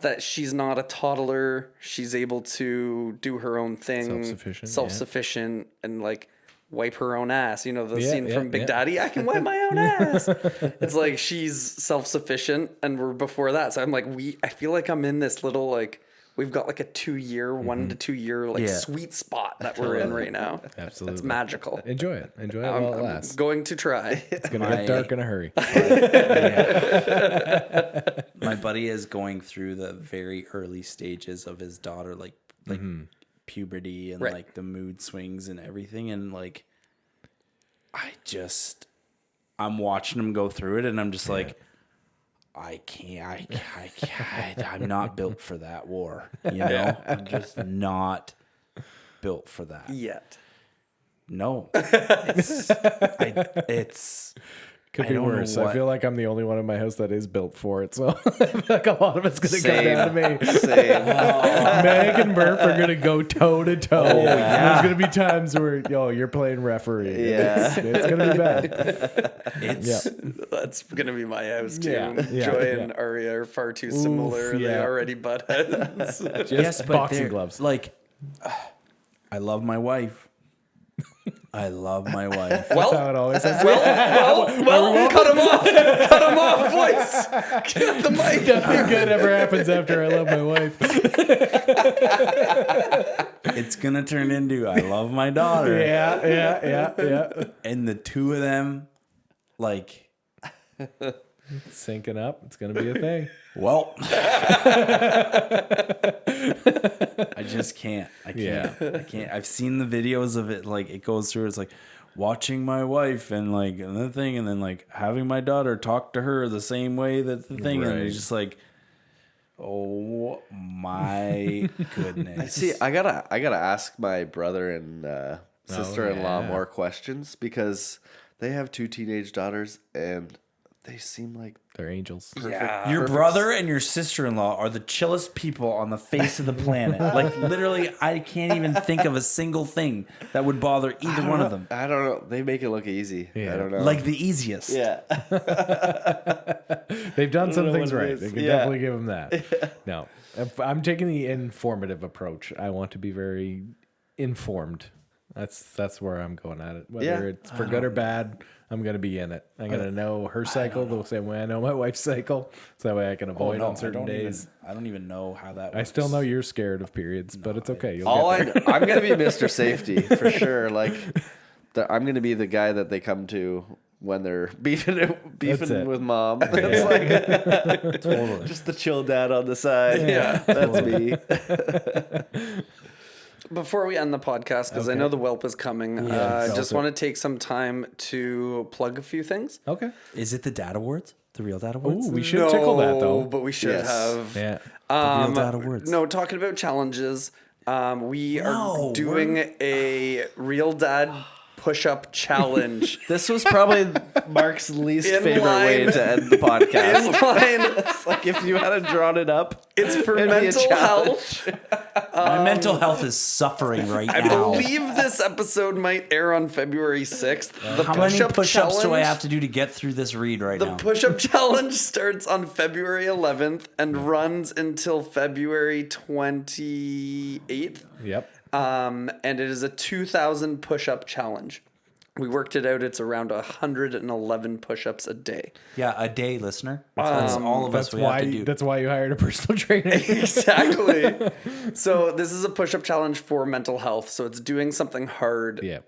that she's not a toddler. She's able to do her own thing, self-sufficient, and like wipe her own ass. You know, the scene from Big Daddy, I can wipe my own ass. It's like she's self-sufficient and we're before that. So I'm like, I feel like I'm in this little, like, we've got like a 1 to 2 year like sweet spot that we're in right now. Absolutely. It's magical. Enjoy it. Enjoy it while it I'm lasts. going to try. It's going to get dark in a hurry. My buddy is going through the very early stages of his daughter, like puberty and like the mood swings and everything, and like I'm watching him go through it, and I'm just like, I can't. I'm not built for that war. You know, I'm just not built for that. Yet. No, it's Could I be don't know worse. I what- feel like I'm the only one in my house that is built for it. So I feel like a lot of it's going to come down to me. Same. Meg and Murph are going to go toe to toe. yeah. There's going to be times where, you're playing referee. Yeah. It's going to be bad. It's That's gonna be my house too. Yeah, yeah, Joy yeah. and Aria are far too similar. They yeah. already butt heads. Just yes, but boxing they're- gloves. Like, I love my wife. I love my wife. That's how it always is. well, cut him off. Cut him off, boys. Get the mic. Nothing good ever happens after I love my wife. It's gonna turn into I love my daughter. Yeah. And the two of them, like, Syncing up. It's going to be a thing. well, I just can't. I can't. Yeah. I can't. I've seen the videos of it. Like, it goes through. It's like watching my wife and like another thing, and then like having my daughter talk to her the same way that the thing, and Right. it's just like, oh my goodness. See, I gotta ask my brother and sister-in-law yeah. more questions because they have 2 teenage daughters and they seem like They're angels. Yeah. Your brother and your sister-in-law are the chillest people on the face of the planet. Like, literally, I can't even think of a single thing that would bother either one of them. I don't know. They make it look easy. Yeah. I don't know. Like the easiest. yeah. They've done some know things what it right. is. They can Yeah. definitely give them that. No, if I'm taking the informative approach. I want to be very informed. That's where I'm going at it. Whether Yeah. it's for good or bad, I'm going to be in it. I'm going to know her cycle the same way I know my wife's cycle, so that way I can avoid on certain days. I don't even know how that works. I still know you're scared of periods, but it's okay. You'll All get there. I'm gonna be Mr. Safety for sure. Like, I'm gonna be the guy that they come to when they're beefing it. with mom. It's like Totally. just the chill dad on the side. Yeah. That's me. Before we end the podcast, because I know the whelp is coming, I felt just it. want to take some time to plug a few things. Okay. Is it the Dad Awards? The real Dad Awards? Ooh, we should tickle that though. But we should Yes. have. Yeah. The real Dad Awards. No, talking about challenges. We No, are doing a real dad push-up challenge. This was probably Mark's least In favorite line. way to end the podcast. In line, It's like if you had drawn it up. it's for It'd be a mental challenge. health. My mental health is suffering right I now. believe this episode might air on February 6th. The How many push-up push-ups do I challenge- have to do to get through this read right The now? push-up challenge starts on February 11th and runs until February 28th. Yep. And it is a 2,000 push-up challenge. We worked it out. It's around 111 push-ups a day. Yeah, a day, listener. That's all of us That's we have to why. do. That's why you hired a personal trainer. Exactly. So this is a push-up challenge for mental health. So it's doing something hard Yeah.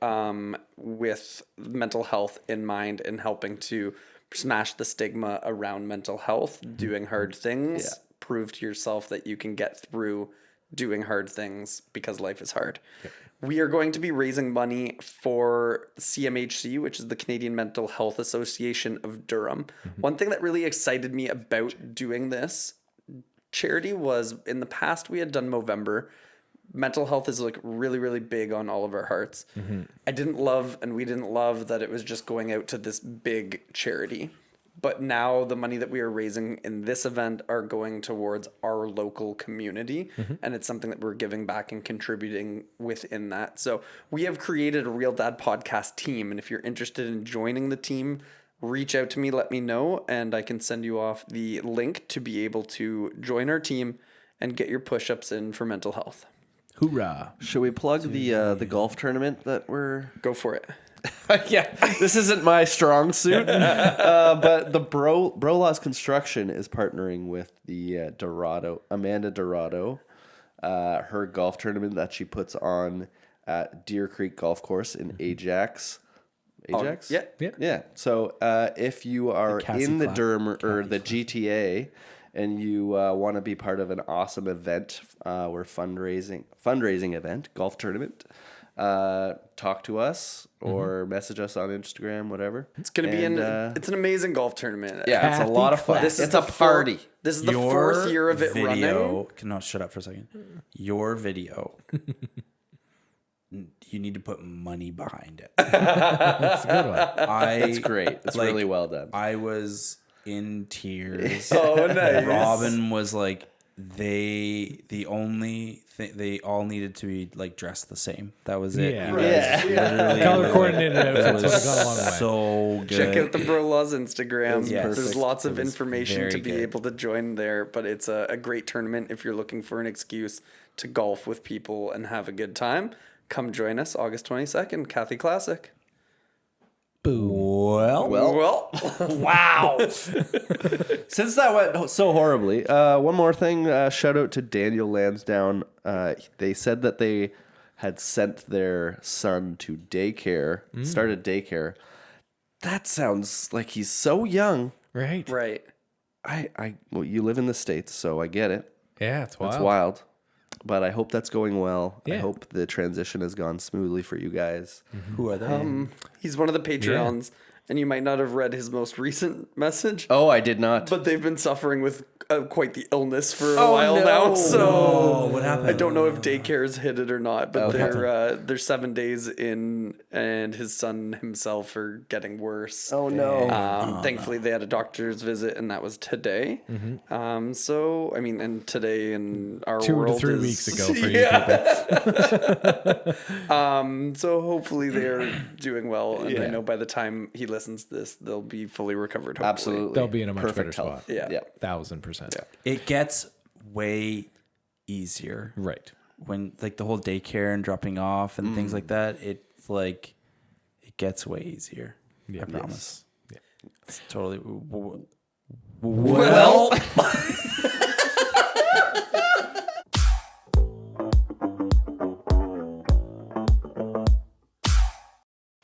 with mental health in mind and helping to smash the stigma around mental health, doing hard things, prove to yourself that you can get through doing hard things because life is hard. We are going to be raising money for CMHC, which is the Canadian Mental Health Association of Durham. One thing that really excited me about doing this charity was in the past we had done Movember. Mental health is like really, really big on all of our hearts. I didn't love, and we didn't love that it was just going out to this big charity. But now the money that we are raising in this event are going towards our local community. And it's something that we're giving back and contributing within that. So we have created a Real Dad podcast team. And if you're interested in joining the team, reach out to me, let me know, and I can send you off the link to be able to join our team and get your push-ups in for mental health. Hoorah. Should we plug the golf tournament that we're? Go for it. Yeah, this isn't my strong suit, but the Brola's Construction is partnering with the Amanda Dorado, her golf tournament that she puts on at Deer Creek Golf Course in Ajax. Ajax? Yeah. So if you are Cassie in the Clap. Durham or the GTA and you want to be part of an awesome event, we're fundraising event, golf tournament, talk to us or message us on Instagram, whatever. It's going to be it's an amazing golf tournament. Yeah, it's a lot of fun. This is It's a the party. This is the fourth year of it running. No, shut up for a second. Your video you need to put money behind it. That's a good one. That's great. It's like, really well done. I was in tears. Oh, nice. Robin was like, they all needed to be like dressed the same. That was it. Yeah. You guys literally Color coordinated it outfits would have was gone a long way. so good. Check out the Bro Laws Instagram. Yes. There's lots of It was information to very be good. able to join there, but it's a great tournament if you're looking for an excuse to golf with people and have a good time. Come join us August 22nd, Cathy Classic. Well, Well, wow. Since that went so horribly, one more thing. Shout out to Daniel Lansdowne. They said that they had sent their son to daycare, started daycare. That sounds like he's so young. Right. right. Well, you live in the States, so I get it. Yeah, it's wild. It's wild. But I hope that's going well. I Yeah. hope the transition has gone smoothly for you guys. Who are they? He's one of the Patreons, and you might not have read his most recent message, Oh, I did not. but they've been suffering with quite the illness for a Oh, while no. now. So Oh, what happened? I don't know if daycare's hit it or not, but they're 7 days in, and his son himself are getting worse. Oh no. Thankfully, they had a doctor's visit, and that was today. So, I mean, and today in our 2 to world 3 is- weeks ago for you people. So hopefully they're doing well, and I Yeah. know by the time he listens to this, they'll be fully recovered. Hopefully. Absolutely. They'll be in a much Perfect better health. spot. Yeah. 1,000%. It gets way easier Right. when like the whole daycare and dropping off and things like that. It's like it gets way easier. I promise. Yeah. It's totally. Well,